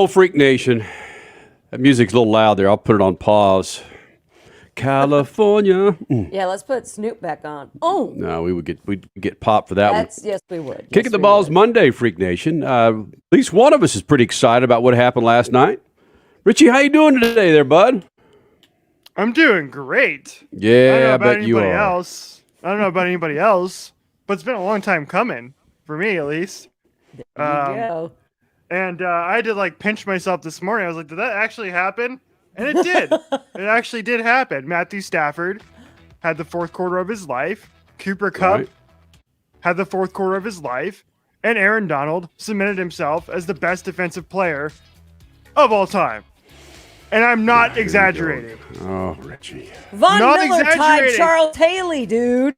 Oh, Freak Nation. That music's a little loud there. I'll put it on pause. California. Yeah, let's put Snoop back on. Oh. No, we'd get popped for that one. Yes, we would. Kicking the balls Monday, Freak Nation. At least one of us is pretty excited about what happened last night. Richie, how you doing today there, bud? I'm doing great. Yeah, I bet you are. I don't know about anybody else, but it's been a long time coming, for me at least. There you go. And I had to pinch myself this morning. I was like, did that actually happen? And it did. It actually did happen. Matthew Stafford had the fourth quarter of his life. Cooper Kupp had the fourth quarter of his life. And Aaron Donald cemented himself as the best defensive player of all time. And I'm not exaggerating. Oh, Richie. Von Miller tied Charles Haley, dude.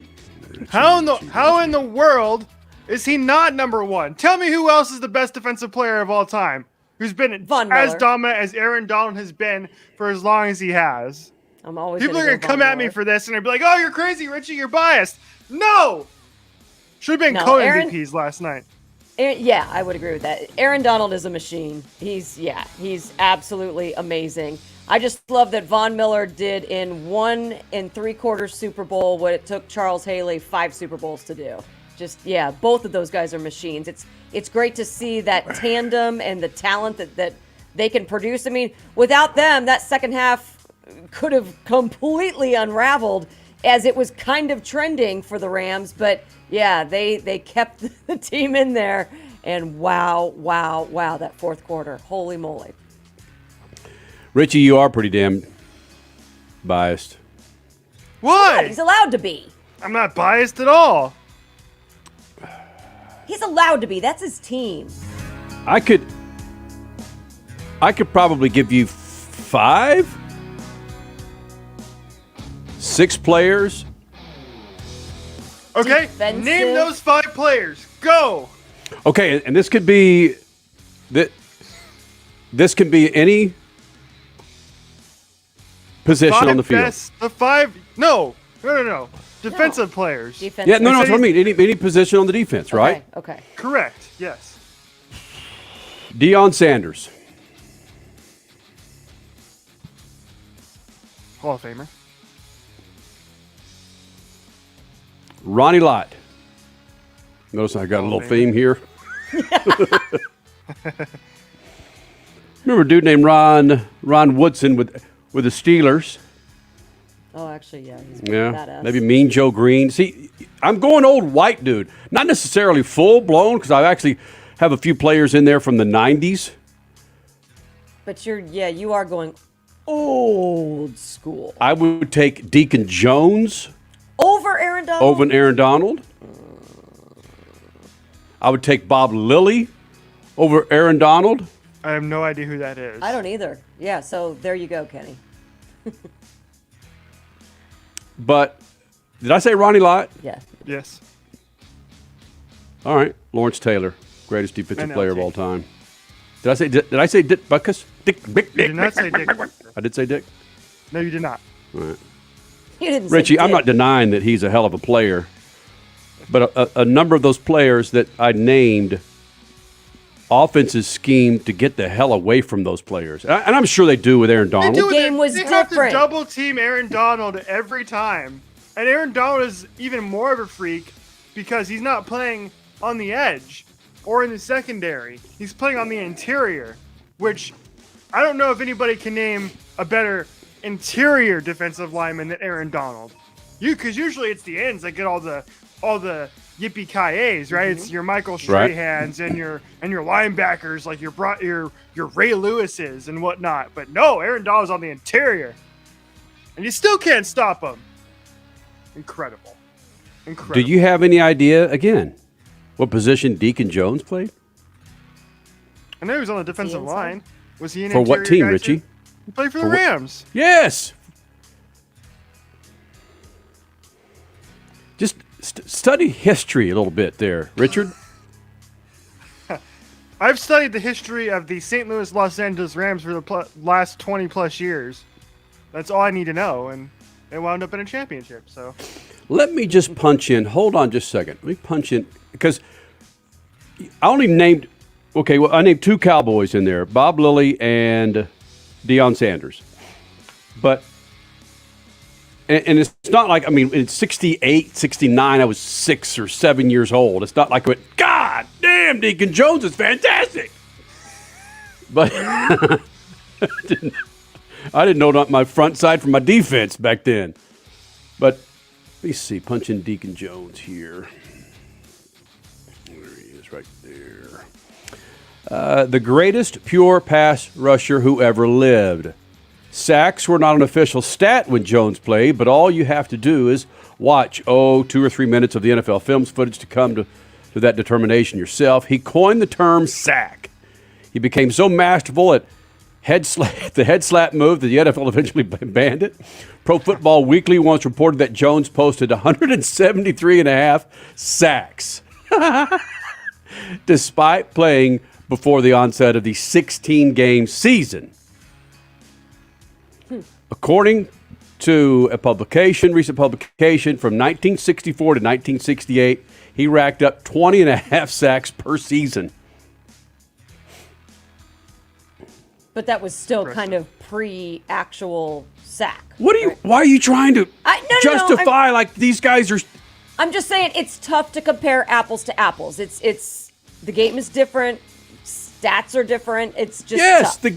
How in the world is he not number one? Tell me who else is the best defensive player of all time who's been as dominant as Aaron Donald has been for as long as he has. I'm always People are going to come at me for this and I'd be like, oh, you're crazy, Richie, you're biased. No! Should have been co-MVPs last night. Yeah, I would agree with that. Aaron Donald is a machine. He's absolutely amazing. I just love that Von Miller did in 1 3/4 Super Bowl what it took Charles Haley 5 Super Bowls to do. Both of those guys are machines. It's great to see that tandem and the talent that they can produce. I mean, without them, that second half could have completely unraveled as it was kind of trending for the Rams. But yeah, they kept the team in there. And wow, that fourth quarter. Holy moly. Richie, you are pretty damn biased. Why? He's allowed to be. I'm not biased at all. He's allowed to be. That's his team. I could probably give you 5, 6 players. Okay, Defensive. Name those 5 players. Go. Okay, and this could be this can be any position on the field. No. Defensive players. Defensive. Yeah, no, that's what I mean. Any position on the defense, right? Okay. Correct. Yes. Deion Sanders. Hall of Famer. Ronnie Lott. Notice I got a little theme here. Remember a dude named Ron Woodson with the Steelers. Oh, actually, yeah. He's badass. Maybe Mean Joe Green. See, I'm going old white dude. Not necessarily full blown because I actually have a few players in there from the 90s. But you are going old school. I would take Deacon Jones Over Aaron Donald? over Aaron Donald. I would take Bob Lilly over Aaron Donald. I have no idea who that is. I don't either. Yeah, so there you go, Kenny. But did I say Ronnie Lott? Yeah. Yes. All right, Lawrence Taylor, greatest defensive NLT. player of all time. Did I say Dick Butkus? Dick. You did not say Dick. I did say Dick. No, you did not. All right. You didn't say Richie, I'm Dick. not denying that he's a hell of a player, but a number of those players that I named, offenses scheme to get the hell away from those players, and I'm sure they do with Aaron Donald. The game was They have to different. double team Aaron Donald every time. And Aaron Donald is even more of a freak because he's not playing on the edge or in the secondary. He's playing on the interior, which I don't know if anybody can name a better interior defensive lineman than Aaron Donald. Because usually it's the ends that get all the yippee-ki-yays, right? It's your Michael Strahans and your linebackers like your Ray Lewises and whatnot. But no, Aaron Donald's on the interior, and you still can't stop him. Incredible. Do you have any idea again what position Deacon Jones played? I know he was on the defensive line. Was he an For what interior team, guy Richie? too? He played for the Rams. Yes. Just study history a little bit there, Richard. I've studied the history of the St. Louis Los Angeles Rams for the last 20 plus years. That's all I need to know, and they wound up in a championship. So Let me just punch in. Hold on just a second. Let me punch in because I only named Okay, well, I named 2 Cowboys in there, Bob Lilly and Deion Sanders. But, and it's not like, I mean, in 68, 69, I was 6 or 7 years old. It's not like I went, God damn, Deacon Jones is fantastic. But I didn't know not my front side from my defense back then. But let me see, punch in Deacon Jones here. There he is right there. The greatest pure pass rusher who ever lived. Sacks were not an official stat when Jones played, but all you have to do is watch, 2 or 3 minutes of the NFL films footage to come to that determination yourself. He coined the term sack. He became so masterful at the head slap move that the NFL eventually banned it. Pro Football Weekly once reported that Jones posted 173 and a half sacks, despite playing before the onset of the 16-game season. According to a recent publication from 1964 to 1968, he racked up 20 and a half sacks per season. But that was still kind of pre-actual sack. Why are you trying to justify like these guys are? I'm just saying it's tough to compare apples to apples. It's the game is different, stats are different. It's just tough. The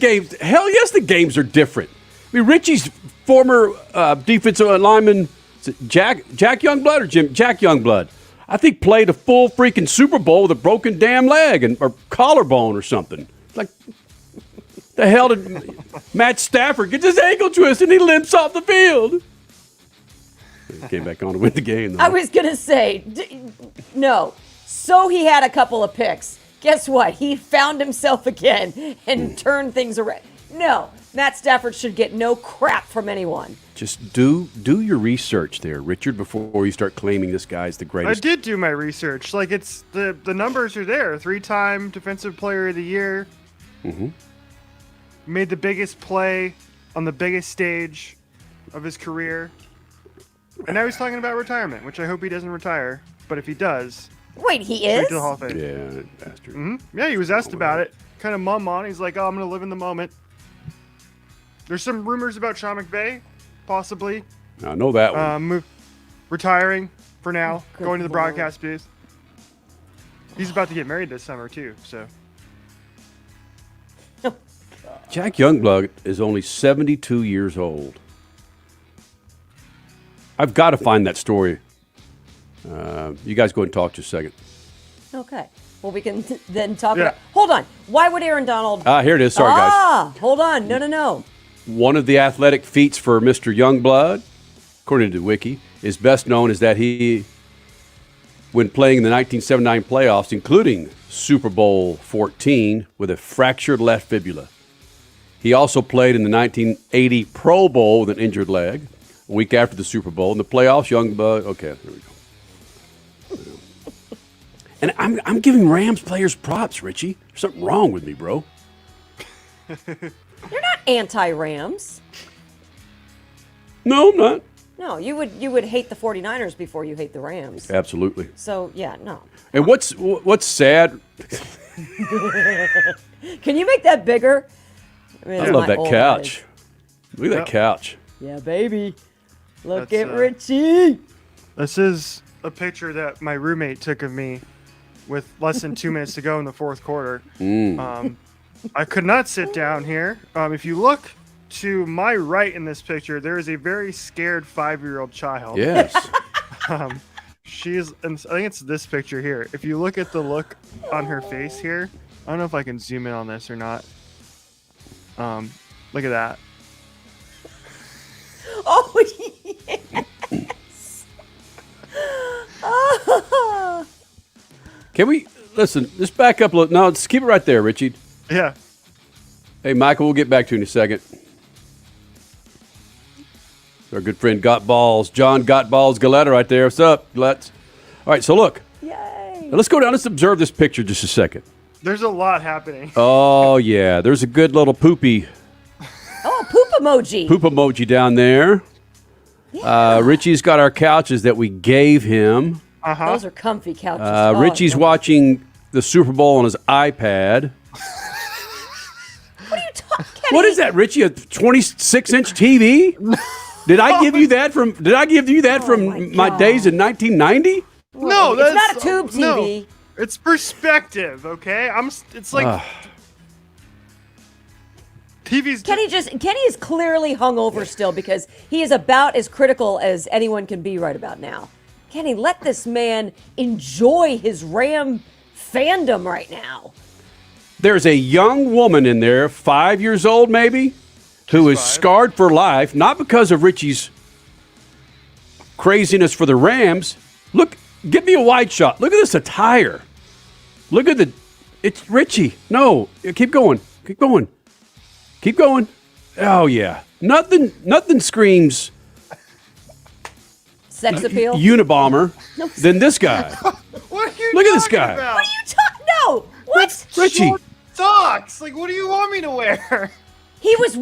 games are different. I mean, Richie's former defensive lineman, Jack Youngblood or Jack Youngblood, I think played a full freaking Super Bowl with a broken damn leg or collarbone or something. Like, the hell did Matt Stafford get his ankle twisted and he limps off the field? He came back on to win the game, though. I was going to say, no. So he had a couple of picks. Guess what? He found himself again and turned things around. No, Matt Stafford should get no crap from anyone. Just do your research there, Richard, before you start claiming this guy's the greatest. I did do my research. Like, it's the numbers are there. 3-time Defensive Player of the Year. Mm-hmm. Made the biggest play on the biggest stage of his career. And now he's talking about retirement, which I hope he doesn't retire. But if he does... Wait, he straight is? to the Hall of Fame. Yeah, bastard. Mm-hmm. Yeah, he was asked about it. Kind of mum on. He's like, I'm going to live in the moment. There's some rumors about Sean McVay, possibly. I know that one. Retiring for now, going to the Lord. broadcast booth. He's about to get married this summer, too, so... Jack Youngblood is only 72 years old. I've got to find that story. You guys go ahead and talk just a second. Okay. Well, we can then talk about... Hold on. Why would Aaron Donald... Here it is. Sorry, guys. Hold on. No. One of the athletic feats for Mr. Youngblood, according to Wiki, is best known as that he, when playing in the 1979 playoffs, including Super Bowl 14, with a fractured left fibula. He also played in the 1980 Pro Bowl with an injured leg. A week after the Super Bowl. In the playoffs, Youngblood... Okay, there we go. And I'm giving Rams players props, Richie. There's something wrong with me, bro. You're not anti-Rams. No, I'm not. No, you would hate the 49ers before you hate the Rams. Absolutely. So, yeah, no. And what's sad... Can you make that bigger? I love that couch. Look at that couch. Yeah, baby. Look That's, at Richie. This is a picture that my roommate took of me with less than 2 minutes to go in the fourth quarter. I could not sit down here. If you look to my right in this picture, there is a very scared 5-year-old child. Yes. She's, and I think it's this picture here. If you look at the look on her face here, I don't know if I can zoom in on this or not. Look at that. Oh, yes. Can we listen? Just back up a little. No, just keep it right there, Richie. Yeah. Hey, Michael, we'll get back to you in a second. Our good friend Got Balls, John Got Balls Galetta right there. What's up, Let's. All right, so look. Yay. Now let's go down. Let's observe this picture just a second. There's a lot happening. Oh, yeah. There's a good little poopy. Oh, poop emoji. Poop emoji down there. Yeah. Richie's got our couches that we gave him. Uh-huh. Those are comfy couches. Richie's no. watching the Super Bowl on his iPad. What are you talking? What is that, Richie? A 26-inch TV? Did I give you that from? Did I give you that from my days in 1990? No, it's that's not a tube TV. No, it's perspective. Okay, It's like TV's. Kenny is clearly hungover still because he is about as critical as anyone can be right about now. Kenny, let this man enjoy his Ram fandom right now. There's a young woman in there, 5 years old maybe, who is scarred for life, not because of Richie's craziness for the Rams. Look, give me a wide shot. Look at this attire. Look at it's Richie. No, keep going. Keep going. Keep going. Oh yeah. Nothing screams Sex appeal? Unabomber than this guy. What are you Look at this talking guy. about? What are you talking? No. What? Richie. Short socks. Like, what do you want me to wear? He was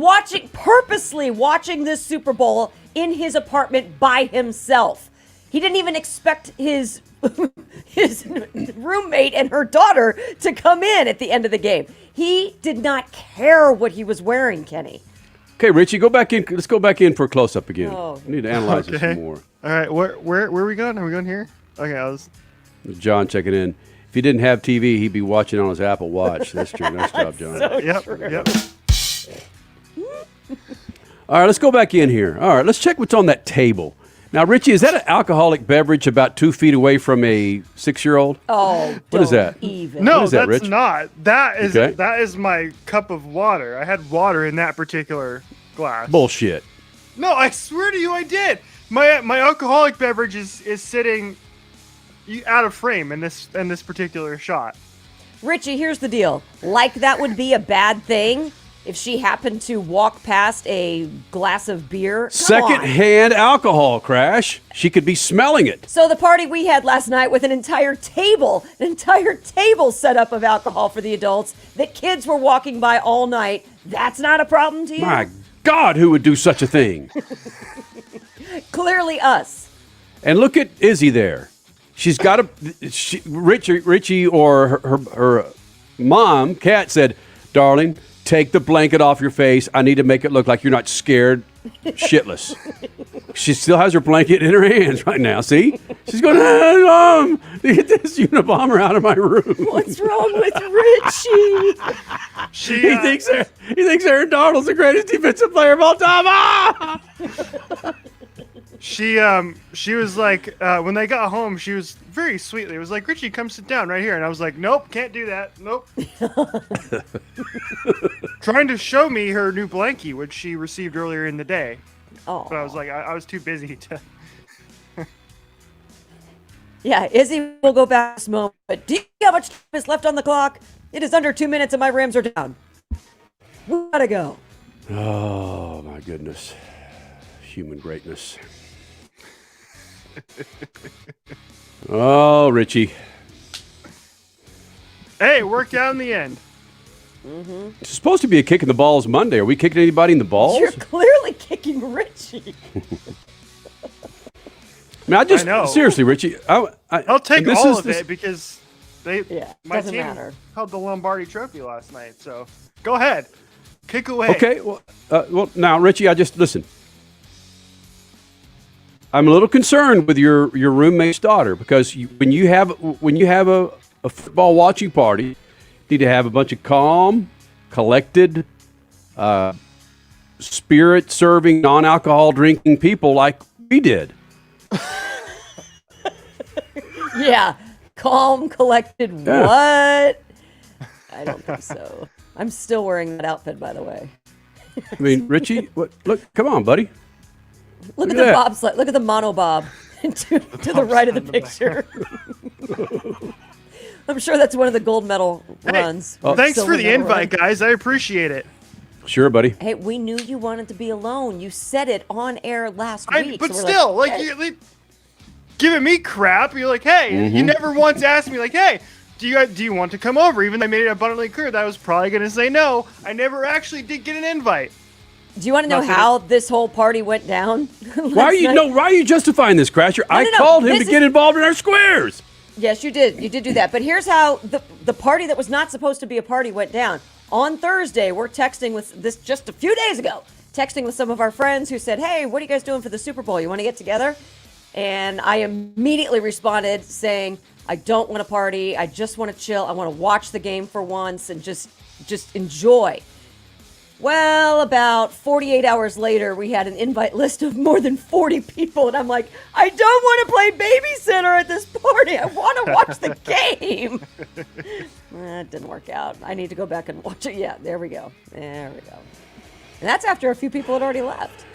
purposely watching this Super Bowl in his apartment by himself. He didn't even expect his roommate and her daughter to come in at the end of the game. He did not care what he was wearing, Kenny. Okay, Richie, go back in. Let's go back in for a close-up again. Oh. I need to analyze this some more. All right, where are we going? Are we going here? Okay, I was. John checking in. If he didn't have TV, he'd be watching on his Apple Watch. That's true. Nice job, John. Yep. All right, let's go back in here. All right, let's check what's on that table. Now, Richie, is that an alcoholic beverage about 2 feet away from a 6-year-old? Oh, What is that? Even. No, What is that, that's Rich? not. Okay. That is my cup of water. I had water in that particular glass. Bullshit. No, I swear to you, I did. My alcoholic beverage is sitting out of frame in this particular shot. Richie, here's the deal. Like that would be a bad thing if she happened to walk past a glass of beer. Come on. Second-hand alcohol, Crash. She could be smelling it. So the party we had last night with an entire table set up of alcohol for the adults that kids were walking by all night, that's not a problem to you? My God, who would do such a thing? Clearly us. And look at Izzy there. She's got Richie or her mom, Kat, said, "Darling, take the blanket off your face. I need to make it look like you're not scared shitless." She still has her blanket in her hands right now. See? She's going, Mom, get this Unabomber out of my room. What's wrong with Richie? He thinks Aaron Donald's the greatest defensive player of all time. Ah! She was like, when they got home, she was very sweetly. It was like, "Richie, come sit down right here." And I was like, "Nope, can't do that. Nope." Trying to show me her new blankie, which she received earlier in the day. Oh. But I was like, I was too busy to. Yeah, Izzy will go back this moment. But do you know how much time is left on the clock? It is under 2 minutes and my Rams are down. We gotta go. Oh, my goodness. Human greatness. Oh, Richie. Hey, it worked out in the end. It's supposed to be a kick in the balls Monday. Are we kicking anybody in the balls? You're clearly kicking Richie. I know. Seriously, Richie. I'll take this all is- of this- it because my doesn't team matter. held the Lombardi Trophy last night. So go ahead, kick away. Okay, well, now, Richie, listen. I'm a little concerned with your roommate's daughter because when you have a football watching party, you need to have a bunch of calm, collected, spirit-serving, non-alcohol drinking people like we did. Yeah. Calm, collected, Yeah. what? I don't think so. I'm still wearing that outfit, by the way. I mean, Richie, look, come on, buddy. Look at at the that. bobsled. Look at the mono bob to the right of the picture. I'm sure that's one of the gold medal runs. Thanks Silver for the medal invite, run. guys. I appreciate it. Sure, buddy. Hey, we knew you wanted to be alone. You said it on air last week. But so we're still, "Hey." you're giving me crap. You're like, hey, you never once asked me, like, hey, do you want to come over? Even though I made it abundantly clear that I was probably going to say no. I never actually did get an invite. Do you want to know Nothing. how this whole party went down? Why are you justifying this, Crasher? I no, called him this to get involved in our squares. Yes, you did. You did do that. But here's how the party that was not supposed to be a party went down. On Thursday, we're texting with this just a few days ago, texting with some of our friends who said, hey, what are you guys doing for the Super Bowl? You want to get together? And I immediately responded saying, I don't want to party. I just want to chill. I want to watch the game for once and just enjoy. Well, about 48 hours later, we had an invite list of more than 40 people. And I'm like, I don't want to play babysitter at this party. I want to watch the game. It didn't work out. I need to go back and watch it. Yeah, there we go. There we go. And that's after a few people had already left.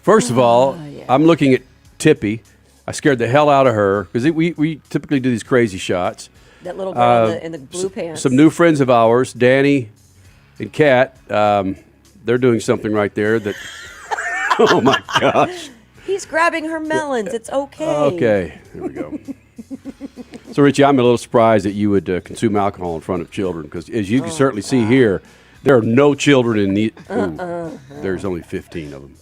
First of all, yeah. I'm looking at Tippy. I scared the hell out of her because we typically do these crazy shots. That little girl in the blue pants. Some new friends of ours, Danny and Kat, they're doing something right there that, oh my gosh. He's grabbing her melons. It's okay. Okay, here we go. So, Richie, I'm a little surprised that you would consume alcohol in front of children because, as you can certainly see here, there are no children in the. There's only 15 of them.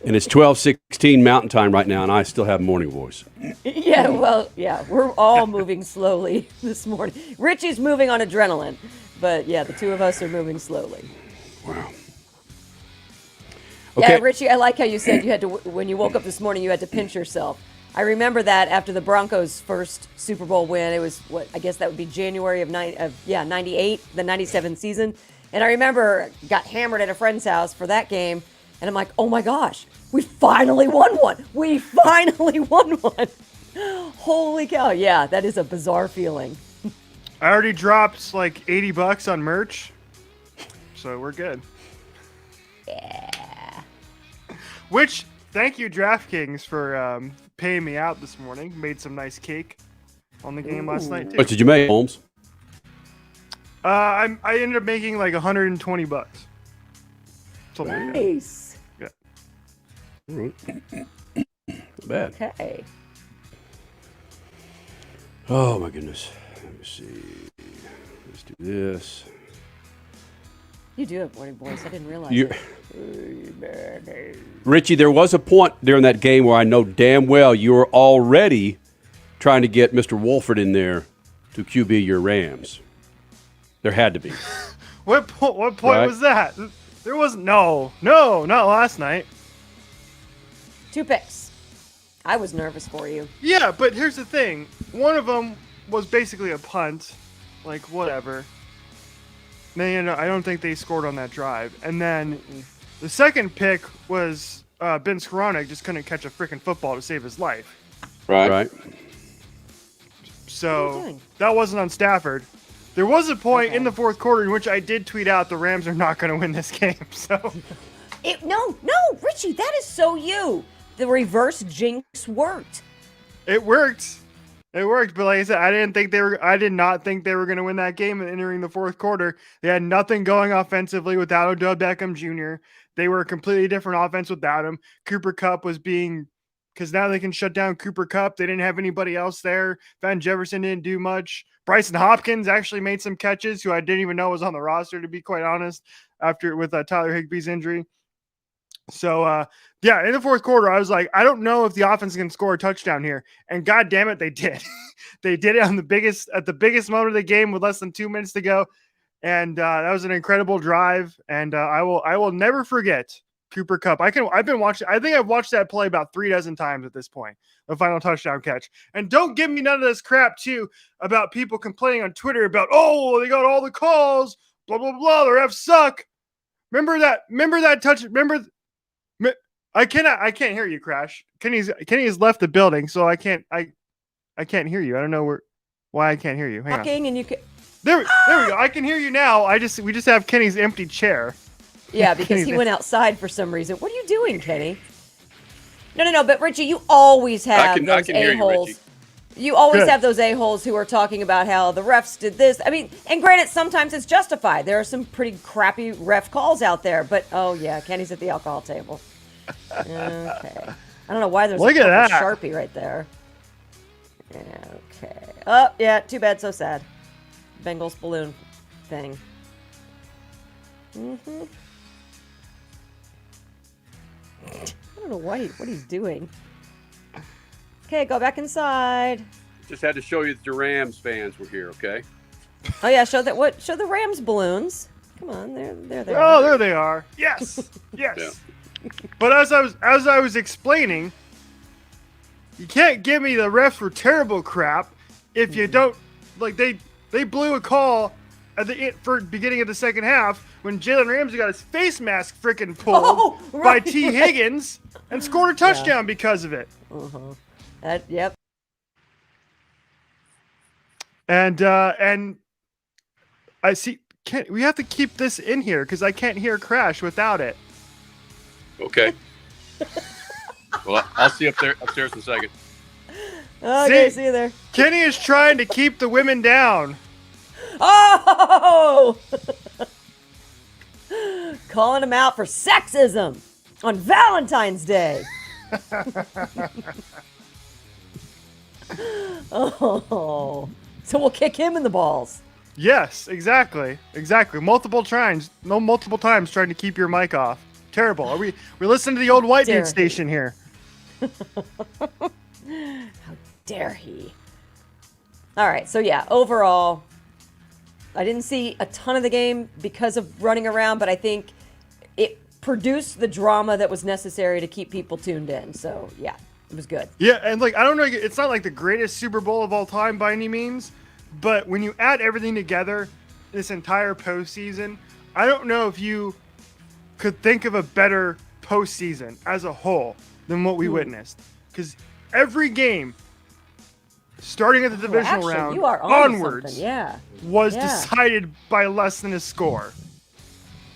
And it's 12:16 Mountain Time right now, and I still have morning voice. Yeah, well, yeah, we're all moving slowly this morning. Richie's moving on adrenaline, but yeah, the two of us are moving slowly. Wow. Yeah, Richie, I like how you said you had to, when you woke up this morning, you had to pinch yourself. I remember that after the Broncos' first Super Bowl win. It was, I guess that would be January of 98, the 97 season. And I remember got hammered at a friend's house for that game. And I'm like, oh my gosh, we finally won one. We finally won one. Holy cow. Yeah, that is a bizarre feeling. I already dropped like $80 on merch, so we're good. Yeah. Which, thank you, DraftKings, for paying me out this morning. Made some nice cake on the game last night, too. What did you make, Holmes? I ended up making like $120. Something like that. Nice. Yeah. Not bad. Okay. Oh, my goodness. Let me see. Let's do this. You do have morning voice. I didn't realize You- it. Richie, there was a point during that game where I know damn well you were already trying to get Mr. Wolford in there to QB your Rams. There had to be. What point Right. was that? There wasn't. No, not last night. 2 picks. I was nervous for you. Yeah, but here's the thing. One of them was basically a punt. Like, whatever. Man, I don't think they scored on that drive. And then the second pick was Ben Skoranek just couldn't catch a freaking football to save his life. Right. What are you So doing? that wasn't on Stafford. There was a point Okay. in the fourth quarter in which I did tweet out the Rams are not going to win this game. So No, Richie, that is so you. The reverse jinx worked. it worked. It worked, but like I said, I did not think they were going to win that game entering the fourth quarter. They had nothing going offensively without Odell Beckham Jr. They were a completely different offense without him. Cooper Kupp was because now they can shut down Cooper Kupp. They didn't have anybody else there. Van Jefferson didn't do much. Bryson Hopkins actually made some catches, who I didn't even know was on the roster, to be quite honest, with Tyler Higbee's injury. So, in the fourth quarter, I was like, I don't know if the offense can score a touchdown here. And God damn it, they did. They did it at the biggest moment of the game with less than 2 minutes to go. And that was an incredible drive. And I will never forget Cooper Kupp. I think I've watched that play about 36 times at this point, the final touchdown catch. And don't give me none of this crap too about people complaining on Twitter about, oh, they got all the calls, blah, blah, blah. The refs suck. Remember that touch. I can't hear you, Crash. Kenny has left the building, so I can't hear you. I don't know why I can't hear you. Hang on. Talking and you can. There we go. I can hear you now. We just have Kenny's empty chair. Yeah, because he went outside for some reason. What are you doing, Kenny? No. But Richie, you always have those a-holes. You always have those a-holes who are talking about how the refs did this. I mean, and granted, sometimes it's justified. There are some pretty crappy ref calls out there. But, oh, yeah, Kenny's at the alcohol table. Okay. I don't know why there's Look a at purple that. Sharpie right there. Okay. Oh, yeah, too bad, so sad. Bengals balloon thing. Mm-hmm. I don't know what he's doing. Okay, go back inside. Just had to show you that the Rams fans were here, okay? Oh yeah, show the Rams balloons. Come on, there they Oh, are. there they are. Yes, yes. Yeah. But as I was explaining, you can't give me the refs were terrible crap if you don't like they blew a call at for beginning of the second half when Jalen Ramsey got his face mask freaking pulled by right, T. right. Higgins and scored a touchdown because of it. Yep. And I see. We have to keep this in here because I can't hear Crash without it. Okay. Well, I'll see you upstairs in a second. Okay, see you there. Kenny is trying to keep the women down. Oh! Calling him out for sexism on Valentine's Day. Oh. So we'll kick him in the balls. Yes, exactly. Multiple times trying to keep your mic off. Terrible. Are we listening to the old white dude station here? How dare he? All right, so yeah, overall, I didn't see a ton of the game because of running around, but I think it produced the drama that was necessary to keep people tuned in. So yeah, it was good. Yeah, and like I don't know, it's not like the greatest Super Bowl of all time by any means, but when you add everything together, this entire postseason, I don't know if you could think of a better postseason as a whole than what we witnessed. Because every game, starting at the divisional round you are onwards, was Yeah. decided by less than a score.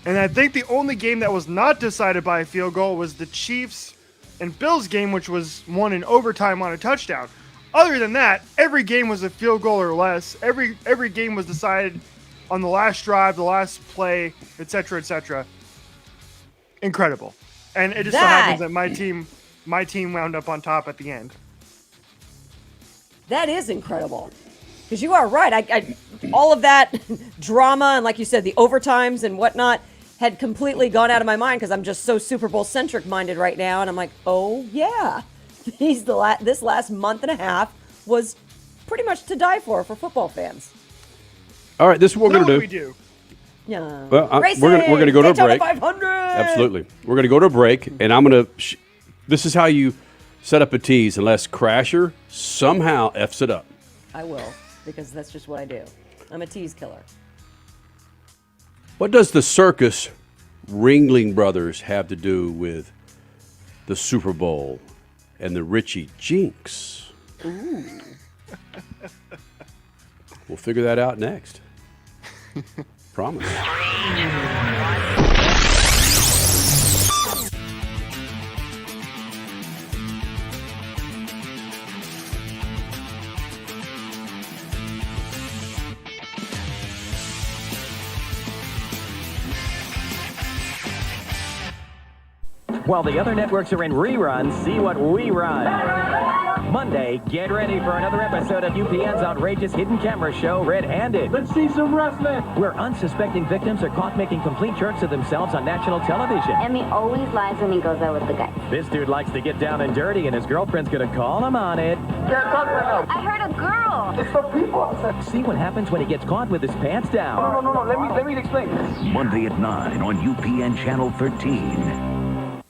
And I think the only game that was not decided by a field goal was the Chiefs and Bills game, which was won in overtime on a touchdown. Other than that, every game was a field goal or less. Every game was decided on the last drive, the last play, etc., etc. Incredible. And it just so happens that my team wound up on top at the end. That is incredible. Because you are right. I all of that drama and, like you said, the overtimes and whatnot had completely gone out of my mind because I'm just so Super Bowl centric minded right now. And I'm like, oh, yeah. This last month and a half was pretty much to die for football fans. All right, this is what we're going to do. Yeah. Well, we're going to go to a break. 500. Absolutely. We're going to go to a break, and I'm going to this is how you set up a tease unless Crasher somehow F's it up. I will, because that's just what I do. I'm a tease killer. What does the Circus Ringling Brothers have to do with the Super Bowl and the Richie Jinx? Ooh. We'll figure that out next. Promise. While the other networks are in reruns, see what we run. Monday, get ready for another episode of UPN's outrageous hidden camera show, Red Handed. Let's see some wrestling. Where unsuspecting victims are caught making complete jerks of themselves on national television. Emmy always lies when he goes out with the guys. This dude likes to get down and dirty, and his girlfriend's gonna call him on it. I heard a girl. It's for people outside. See what happens when he gets caught with his pants down. No. Let me explain. Monday at 9 on UPN Channel 13.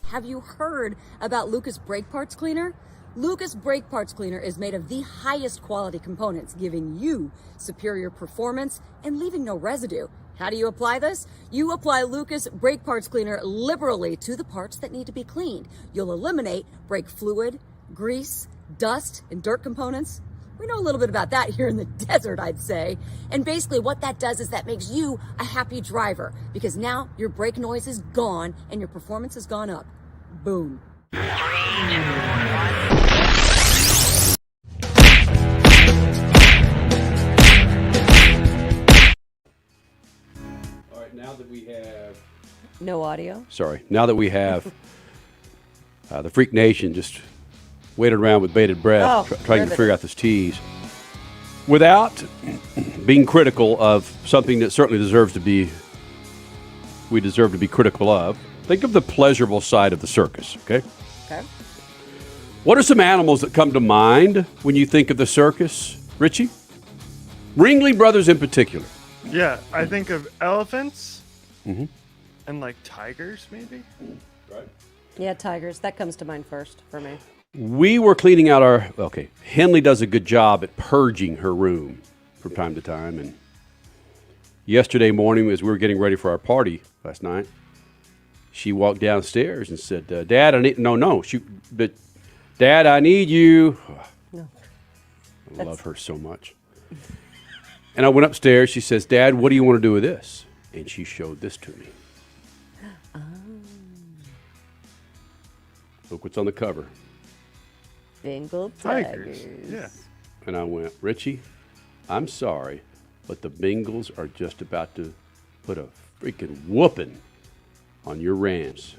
Have you heard about Lucas Brake Parts Cleaner? Lucas Brake Parts Cleaner is made of the highest quality components, giving you superior performance and leaving no residue. How do you apply this? You apply Lucas Brake Parts Cleaner liberally to the parts that need to be cleaned. You'll eliminate brake fluid, grease, dust, and dirt components. We know a little bit about that here in the desert, I'd say. And basically what that does is that makes you a happy driver because now your brake noise is gone and your performance has gone up. Boom. All right, now that we have... No audio? Sorry. Now that we have the Freak Nation just waited around with bated breath trying to figure out this tease. Without being critical of something that certainly we deserve to be critical of, think of the pleasurable side of the circus, okay? Okay. What are some animals that come to mind when you think of the circus, Richie? Ringling Brothers in particular. Yeah, I think of elephants Mm-hmm. and like tigers, maybe. Yeah, tigers. That comes to mind first for me. We were cleaning out Henley does a good job at purging her room from time to time. And yesterday morning, as we were getting ready for our party last night, she walked downstairs and said, Dad, I need, Dad, I need you. No. I love her so much. And I went upstairs. She says, Dad, what do you want to do with this? And she showed this to me. Oh. Look what's on the cover. Bengal Tigers. tigers. Yeah. And I went, Richie, I'm sorry, but the Bengals are just about to put a freaking whooping on your Rams.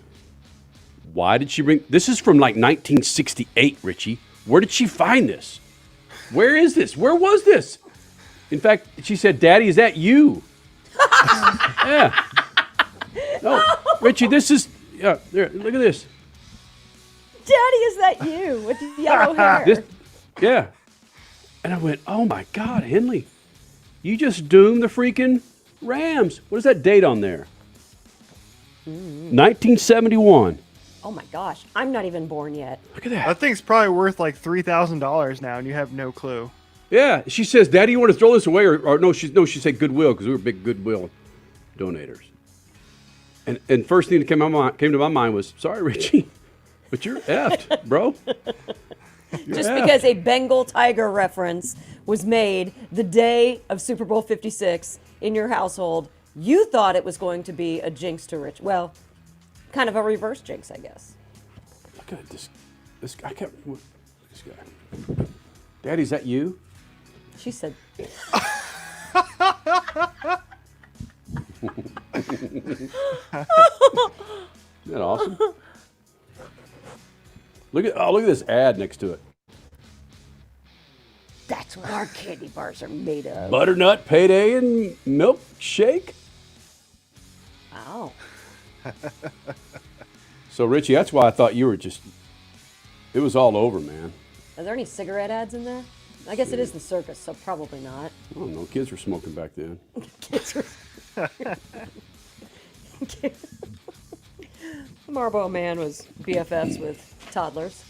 Why did she bring this? Is from like 1968, Richie. Where did she find this? Where is this? Where was this? In fact, she said, Daddy, is that you? Yeah. No, Richie, this is, there, look at this. Daddy, is that you with the yellow hair? Yeah. And I went, oh my God, Henley, you just doomed the freaking Rams. What is that date on there? 1971. Oh my gosh, I'm not even born yet. Look at that. That thing's probably worth like $3,000 now, and you have no clue. Yeah. She says, Daddy, you want to throw this away? Or no, she said Goodwill, because we were big Goodwill donators. And first thing that came to my mind was, sorry, Richie, but you're effed, bro. Just because a Bengal tiger reference was made the day of Super Bowl 56 in your household, you thought it was going to be a jinx to Rich. Well, kind of a reverse jinx, I guess. Look at this guy. This guy. Daddy, is that you? She said, Isn't that awesome? Look at this ad next to it. that's what our candy bars are made of. Butternut, payday, and milkshake. Wow. So, Richie, that's why I thought you were just, it was all over, man. Are there any cigarette ads in there? I guess it is the circus, so probably not. I don't know. Kids were smoking back then. Marlboro Man was BFFs with toddlers.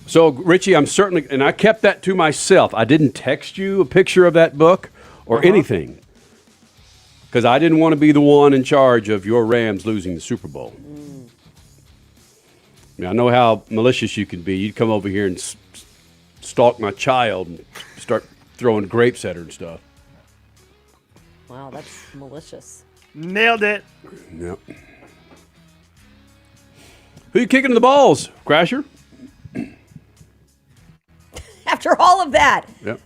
So, Richie, I'm certainly, and I kept that to myself. I didn't text you a picture of that book or anything because I didn't want to be the one in charge of your Rams losing the Super Bowl. I mean, I know how malicious you can be. You'd come over here and stalk my child and start throwing grapes at her and stuff. Wow, that's malicious. Nailed it. Yep. Who you kicking in the balls, Crasher? After all of that, Yep.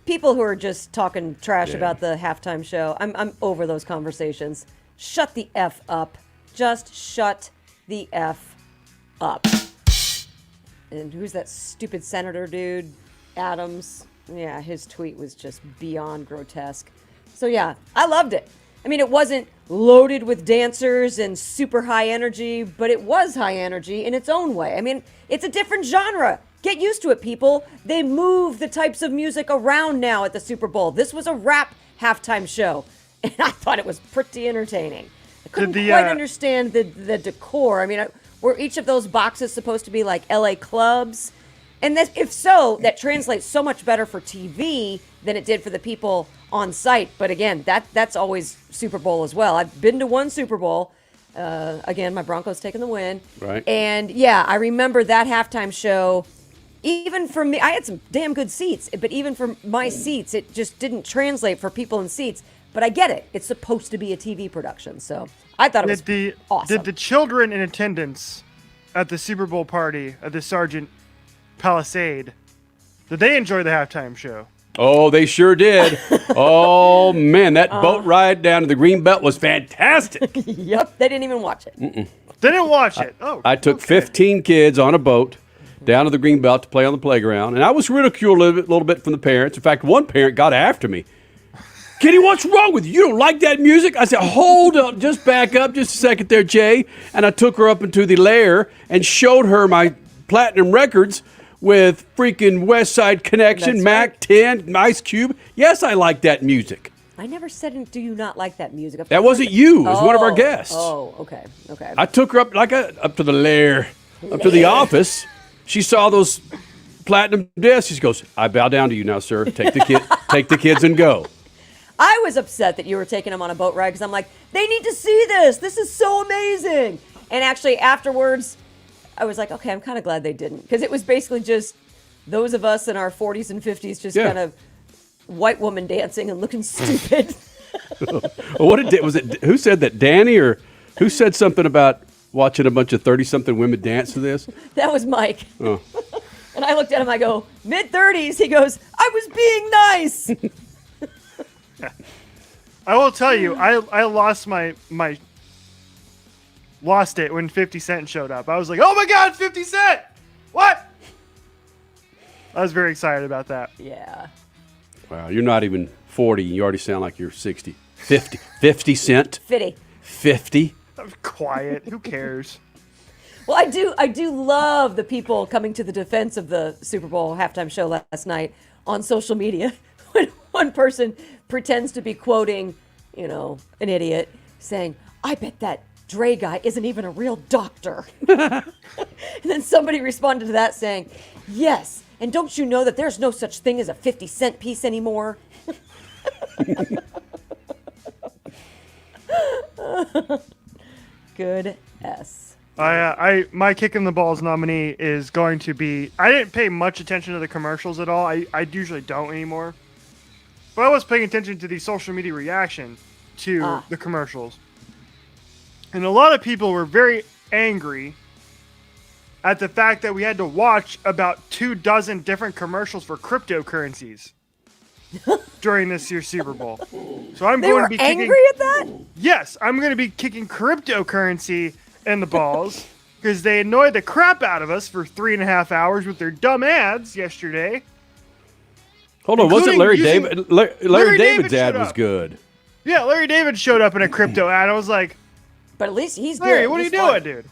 people who are just talking trash about the halftime show, I'm over those conversations. Shut the F up. Just shut the F up. And who's that stupid senator dude? Adams. Yeah, his tweet was just beyond grotesque. So yeah, I loved it. I mean, it wasn't loaded with dancers and super high energy, but it was high energy in its own way. I mean, it's a different genre. Get used to it, people. They move the types of music around now at the Super Bowl. This was a rap halftime show, and I thought it was pretty entertaining. I couldn't quite understand the decor. I mean, were each of those boxes supposed to be like LA clubs? And that, if so, that translates so much better for TV than it did for the people on site. But again, that's always Super Bowl as well. I've been to one Super Bowl. Again, my Broncos taking the win. Right. And yeah, I remember that halftime show. Even for me, I had some damn good seats, but even for my seats, it just didn't translate for people in seats. But I get it. It's supposed to be a TV production. So I thought it was awesome. Did the children in attendance at the Super Bowl party at the Sergeant Palisade, did they enjoy the halftime show? Oh, they sure did. Oh, man, that boat ride down to the Green Belt was fantastic. Yep, they didn't even watch it. They didn't watch it. Oh, I took okay. 15 kids on a boat down to the Green Belt to play on the playground, and I was ridiculed a little bit from the parents. In fact, one parent got after me. Kenny, what's wrong with you? You don't like that music? I said, hold up, just back up just a second there, Jay. And I took her up into the lair and showed her my platinum records with freaking West Side Connection, That's Mac right. 10, Ice Cube. Yes, I like that music. I never said, do you not like that music? Of That course- wasn't you. It was one of our guests. Oh, okay. I took her up up to the lair, up to the office. She saw those platinum discs. She goes, "I bow down to you now, sir. Take the kids and go." I was upset that you were taking them on a boat ride because I'm like, they need to see this. This is so amazing. And actually, afterwards, I was like, okay, I'm kind of glad they didn't, because it was basically just those of us in our 40s and 50s just kind of white woman dancing and looking stupid. Was it? Who said that? Danny, or who said something about watching a bunch of 30-something women dance to this? That was Mike. Oh. And I looked at him, I go, mid-30s. He goes, I was being nice. I will tell you, I lost lost it when 50 Cent showed up. I was like, oh my God, 50 Cent! What? I was very excited about that. Yeah. Wow, you're not even 40, and you already sound like you're 60. 50 Cent? Fitty. 50? I'm quiet. Who cares? Well, I do love the people coming to the defense of the Super Bowl halftime show last night on social media. When one person pretends to be quoting, an idiot, saying, I bet that Dre guy isn't even a real doctor. And then somebody responded to that saying, yes, and don't you know that there's no such thing as a 50 cent piece anymore? Good S. My kick in the balls nominee is going to be. I didn't pay much attention to the commercials at all. I usually don't anymore. But I was paying attention to the social media reaction to the commercials. And a lot of people were very angry at the fact that we had to watch about 24 different commercials for cryptocurrencies during this year's Super Bowl. So I'm They going were to be kicking, angry at that? Yes, I'm going to be kicking cryptocurrency in the balls because they annoyed the crap out of us for 3.5 hours with their dumb ads yesterday. Hold on, wasn't Larry Including David? using- Larry David's David ad showed was up. good. Yeah, Larry David showed up in a crypto ad. I was like, But at least he's Larry, good. what are you He's fun. doing, dude?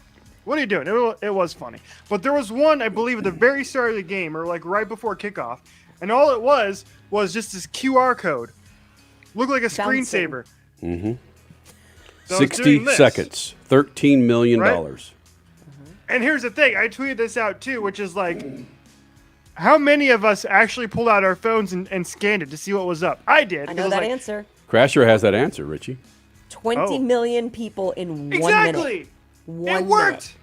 What are you doing? It was funny. But there was one, I believe, at the very start of the game, or like right before kickoff, and all it was just this QR code. Looked like a Bouncing. screensaver. Mm-hmm. So I was 60 doing this, seconds, $13 million. Right? And here's the thing, I tweeted this out too, which is like, how many of us actually pulled out our phones and scanned it to see what was up? I did. I 'cause know was that like, answer. Crasher has that answer, Richie. 20 million people in 1 Exactly. minute. It worked.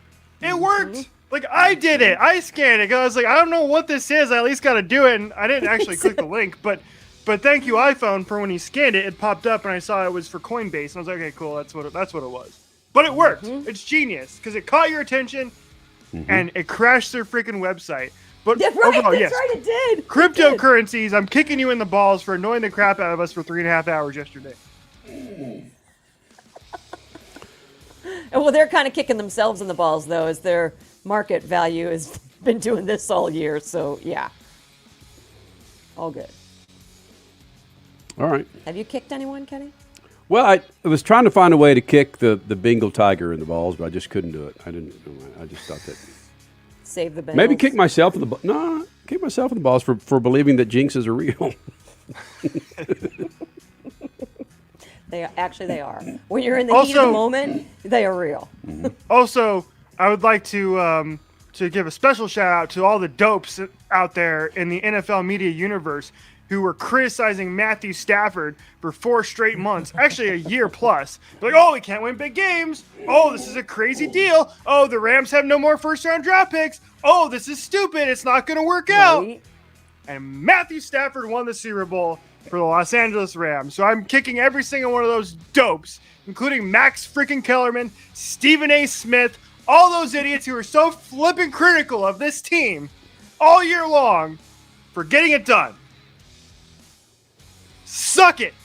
It worked. Like, I did it. I scanned it. 'Cause I was like, I don't know what this is. I at least got to do it. And I didn't actually click the link. But thank you, iPhone, for when you scanned it, it popped up and I saw it was for Coinbase. And I was like, okay, cool. That's what it was. But it worked. It's genius because it caught your attention and it crashed their freaking website. But Yeah, right, overall, that's yes. right, it did. It did. Cryptocurrencies, I'm kicking you in the balls for annoying the crap out of us for 3.5 hours yesterday. Well, they're kind of kicking themselves in the balls, though, as their market value has been doing this all year. So, yeah. All good. All right. Have you kicked anyone, Kenny? Well, I was trying to find a way to kick the Bengal tiger in the balls, but I just couldn't do it. I just thought that Save the Bengals. maybe kick myself in the kick myself in the balls for believing that jinxes are real. They are. When you're in the heat of the moment, they are real. Also, I would like to give a special shout out to all the dopes out there in the NFL media universe who were criticizing Matthew Stafford for 4 straight months, actually a year plus. They're like, oh, we can't win big games. Oh, this is a crazy deal. Oh, the Rams have no more first-round draft picks. Oh, this is stupid. It's not going to work out. Right? And Matthew Stafford won the Super Bowl for the Los Angeles Rams. So I'm kicking every single one of those dopes, including Max freaking Kellerman, Stephen A. Smith, all those idiots who are so flippin' critical of this team all year long for getting it done. Suck it.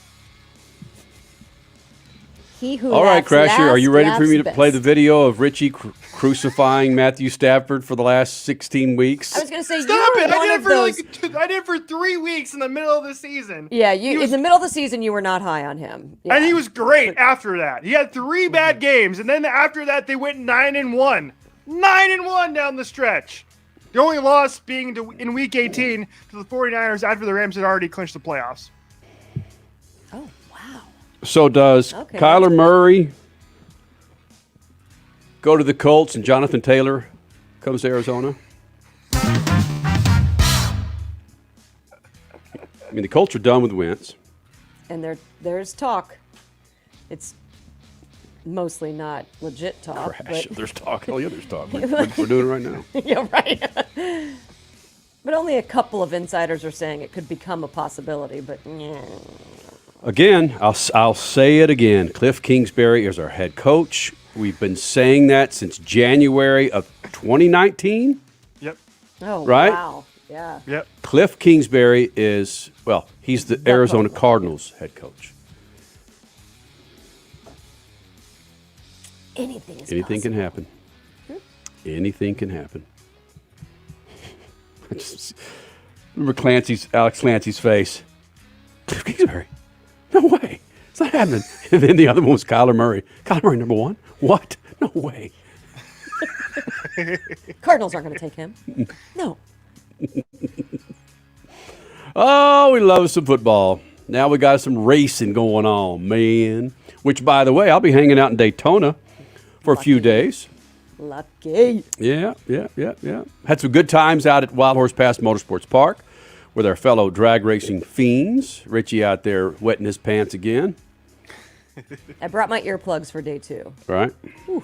He who All right, laughs Crasher, last are you ready for laughs me to best. play the video of Richie crucifying Matthew Stafford for the last 16 weeks? I was going to say, Stop you it. were one of those. I did it for 3 weeks in the middle of the season. Yeah, He in was- the middle of the season, you were not high on him. Yeah. And he was great after that. He had 3 bad games, and then after that, they went 9-1. 9-1 down the stretch. The only loss being in Week 18 to the 49ers after the Rams had already clinched the playoffs. Oh, wow. So does Okay, Kyler Murray go to the Colts and Jonathan Taylor comes to Arizona? I mean, the Colts are done with Wentz. And there's talk. It's mostly not legit talk. Crash. But, There's talk. Hell yeah, there's talk. We're doing it right now. yeah, right. But only a couple of insiders are saying it could become a possibility. But yeah. Again, I'll say it again. Cliff Kingsbury is our head coach. We've been saying that since January of 2019. Yep. Oh, Right? wow. Yeah. Yep. Cliff Kingsbury is, well, he's the Arizona Cardinals head coach. Anything is Anything can possible. happen. Anything can happen. I just remember Alex Clancy's face. Cliff Kingsbury. No way. It's not happening. And then the other one was Kyler Murray. Kyler Murray, number one? What? No way. Cardinals aren't going to take him. No. Oh, we love some football. Now we got some racing going on, man. Which, by the way, I'll be hanging out in Daytona for a few days. Lucky. Yeah. Had some good times out at Wild Horse Pass Motorsports Park with our fellow drag racing fiends. Richie out there wetting his pants again. I brought my earplugs for day 2. Right? Whew,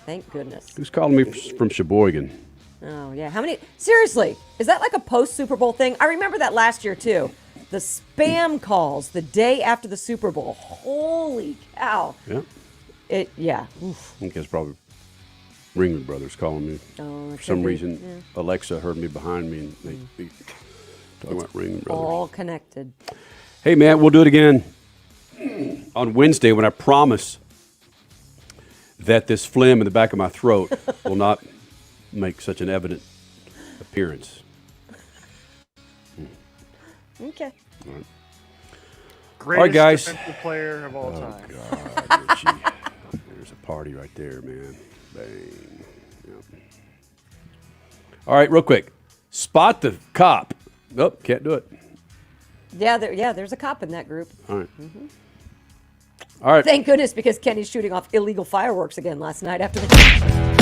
thank goodness. Who's calling me from Sheboygan? Oh, yeah. How many? Seriously, is that like a post-Super Bowl thing? I remember that last year, too. The spam calls the day after the Super Bowl. Holy cow. Yeah. Yeah. Oof. I think it's probably Ringling Brothers calling me. Oh, For some reason, Alexa heard me behind me and they talking about Ringling Brothers. All connected. Hey, man, we'll do it again on Wednesday when I promise that this phlegm in the back of my throat will not make such an evident appearance. Okay. All right. Greatest guys. defensive player of all time. God, Richie. There's a party right there, man. Bang. Yep. All right, real quick. Spot the cop. Nope, can't do it. Yeah, there's a cop in that group. All right. All right. Thank goodness, because Kenny's shooting off illegal fireworks again last night after the